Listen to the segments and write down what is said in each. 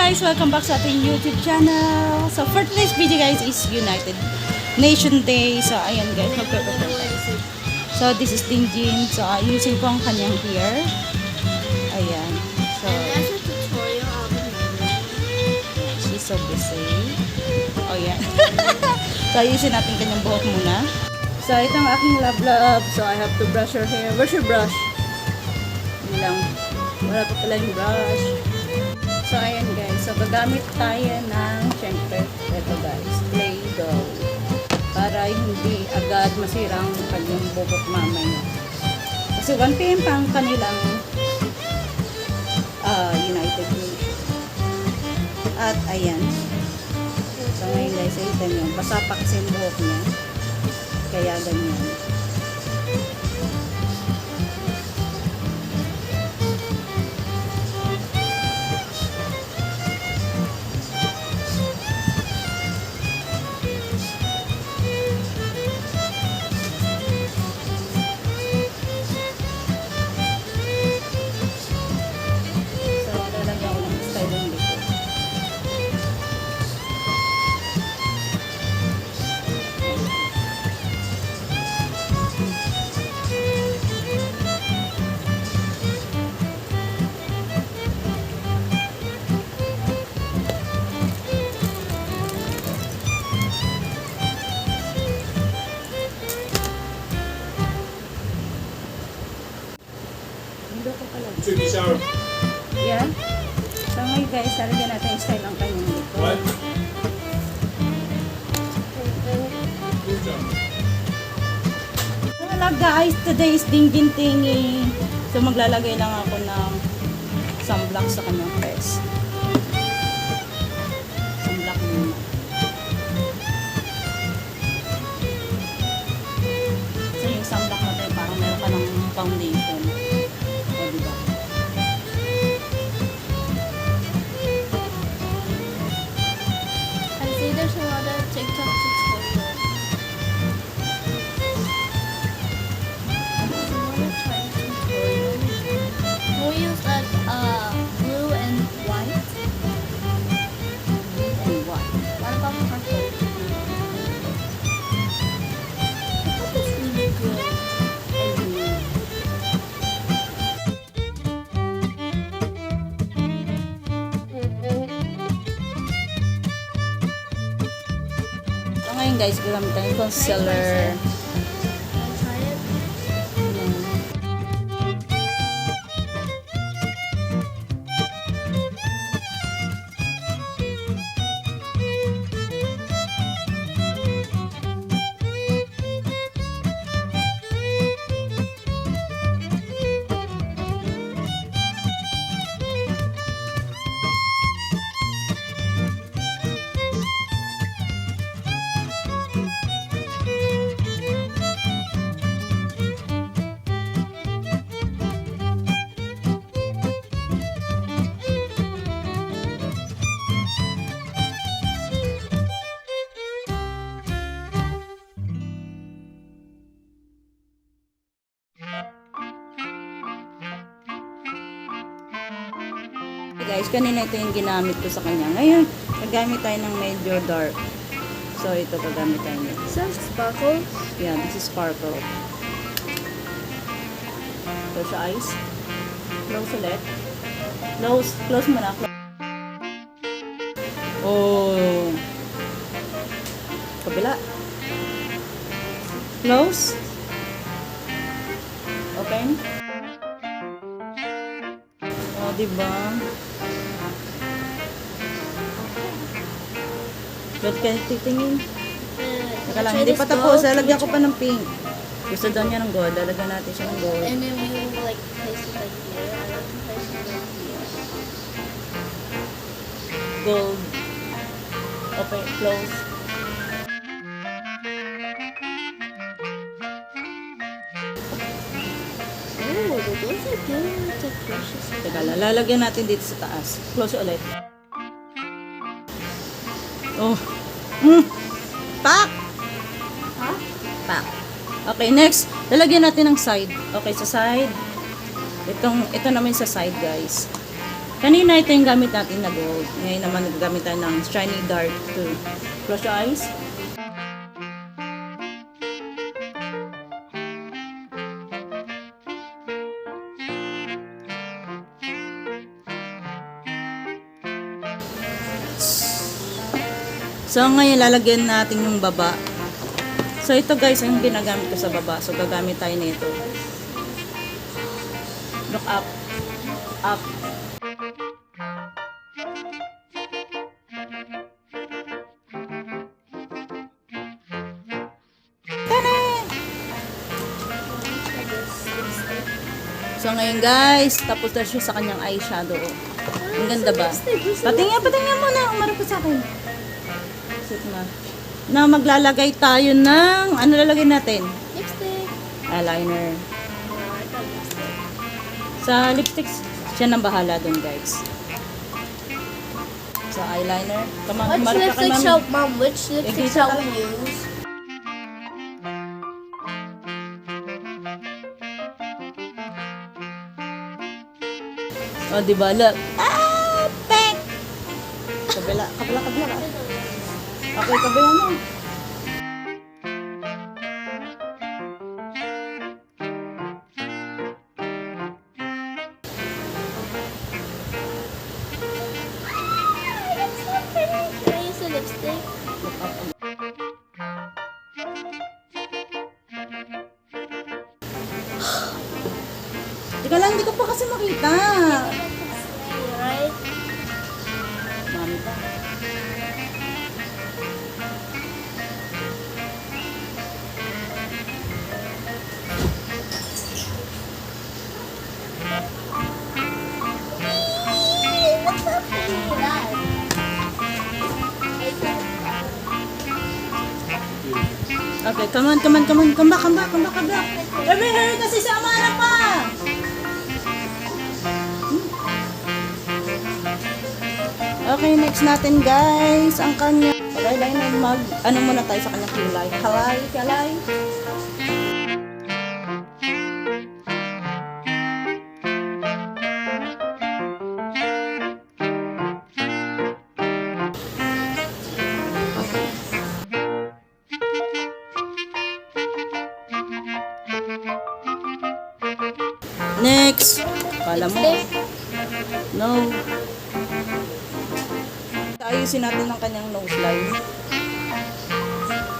guys! Welcome back sa ating YouTube channel. So for today's video guys is United Nation Day. So ayan guys, magpe-prepare tayo. So this is Dingjin. So ayusin ko ang kanyang hair. Ayan. So There's a tutorial of it. she's so busy. Oh yeah. So ayusin natin kanyang buhok muna. So ito ang aking love. So I have to brush her hair. Where's your brush? Yun lang. Wala pa pala yung brush. So, ayan guys. So, gagamit tayo ng, syempre, ito guys, Play-Doh. Para hindi agad masirang kanyang bubok mamaya. Kasi 1 PM pa ang kanilang United Nation. At, ayan. So, ngayon guys, ito nyo. Basa pa kasi yung buhok niya. Kaya ganyan. Took your shower. Yeah. So ngayon guys, talaga natin yung style ang kanyang dito. What? Good job. Hello guys, today is Dingjin Tingi. So maglalagay lang ako ng sunblock sa kanyang face. Sunblock muna. So yung sunblock natin parang meron ka ng foundation. O diba? I see there's a lot of TikTok tutorials. So I want to try a tutorial. Can we use like blue and white? And what? What about purple? I thought that's really good. So ngayon guys, gagamit tayo yung concealer. Can I try it? Guys, kanina ito yung ginamit ko sa kanya. Ngayon, nagamit tayo ng medyo dark. So, ito gagamit tayo niya. Some sparkles. Yeah, this is sparkle. Close your eyes. Close ulit. Close mo na. Oh. Kabila. Close. Open. Oh, diba? Pwede kayo titingin. Saka lang, hindi pa tapos. Lalagyan ko pa ng pink. Gusto daw niya ng gold. Lalagyan natin siya ng gold. And then we will like place it like here. I like to place it like here. Gold. Open, close. Oh, those are good. It's like precious. Teka, lalagyan natin dito sa taas. Close ulit. Oh. Pak! Huh? Pak. Okay, next. Lalagyan natin ng side. Okay, sa side. Ito naman sa side, guys. Kanina ito yung gamit natin na gold. Ngayon naman nagagamit tayo ng shiny dark to close your eyes. So ngayon lalagyan natin yung baba. So ito guys yung ginagamit ko sa baba. So gagamit tayo nito. Look up. Up. So ngayon guys, tapos na siya sa kanyang eyeshadow. Ang ganda ba? Patingin mo na, umarap ko sa akin. Sit na. Na maglalagay tayo ng, ano lalagay natin? Lipstick. Eyeliner. No, I thought lipstick. Sa lipsticks, siya nang bahala dun guys. Sa eyeliner. Come on, Which umarap ka kay lipstick mami. shall, Mom, which lipstick Ikita shall ka. we use? O, diba? Look. Ah! Pek! Kabila ka. Okay, kabila mo. Can I use the lipstick? Teka lang, hindi ko pa kasi makita. Right? Mami pa. What's happening with that? Okay, come on. Come back. Every hair kasi sa Amara pa. Okay, next natin guys, ang kanya. Eyeliner ano muna tayo sa kanyang kilay. Kalay. Next. Kala mo. No. Ayusin natin ang kanyang nose line.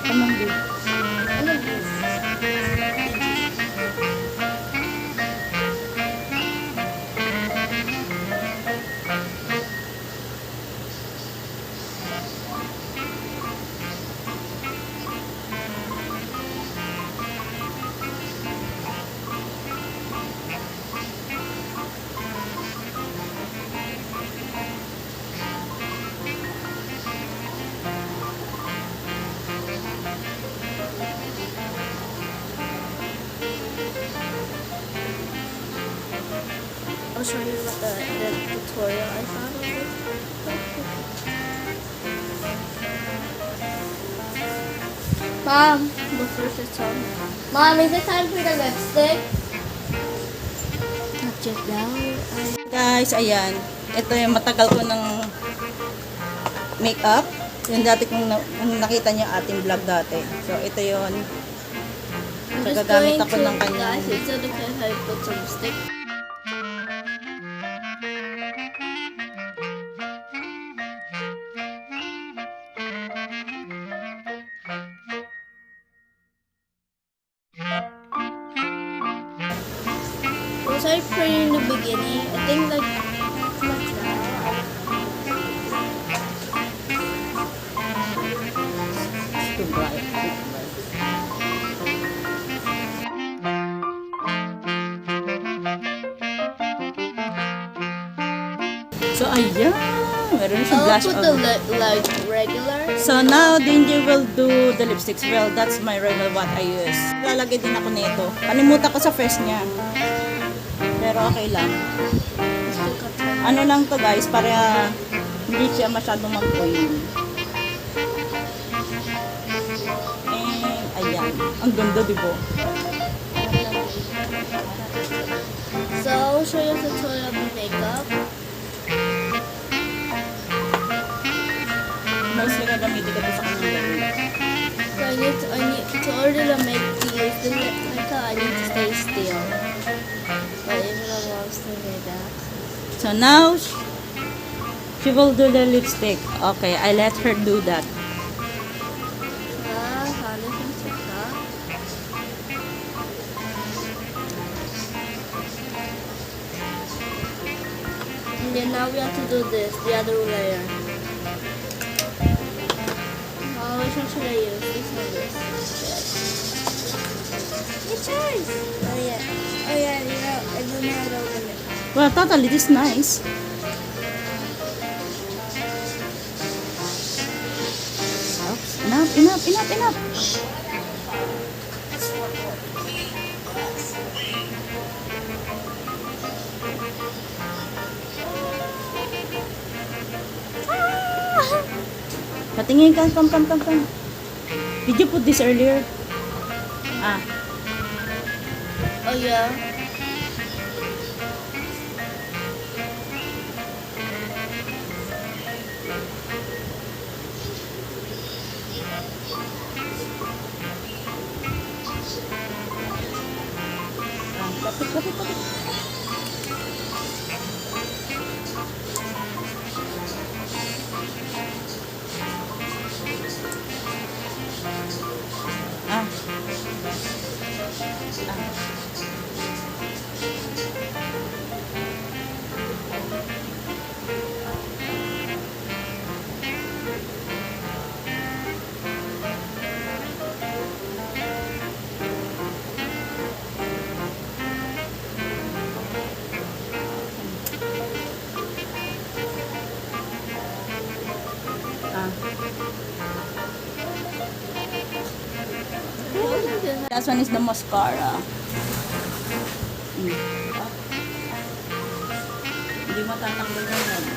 Come on, babe. Ano this? I'll show you what the tutorial I found on this. Mom, the first is on. Mom, is it time for the lipstick? Not yet now. Guys, ayan. Ito yung matagal ko ng makeup. Yung dati kung nakita niyo ating vlog dati. So, ito yun. I'm So, just gagamit going ako to, ng kanyang... guys, it's on the how to put some lipstick. Was I pretty in the beginning? I think like Too bright. So, ayan. Meron siyang I'll blush put the on. like regular. So, now, Danger will do the lipsticks. Well, that's my regular what I use. Lalagay din ako nito. Kalimutan ko sa first niya. Pero okay lang. Ano lang to guys, para hindi siya masyadong mag-oil. And, ayan. Ang ganda, di ba? So I'll show you a tutorial of the makeup. I need to order the make tea. I need to stay still. But even I wants to do that. So now, she will do the lipstick. Okay, I let her do that. How does it look? And then now we have to do this, the other layer. Which one should I use? This one. Your choice. Oh yeah. I don't know how to open it. Well, totally, this is nice. Oops, enough. Patingin ka, come. Did you put this earlier? Ah, Oh yeah. lapit. Ah. That one is the mascara. Hindi matatanggal na yan.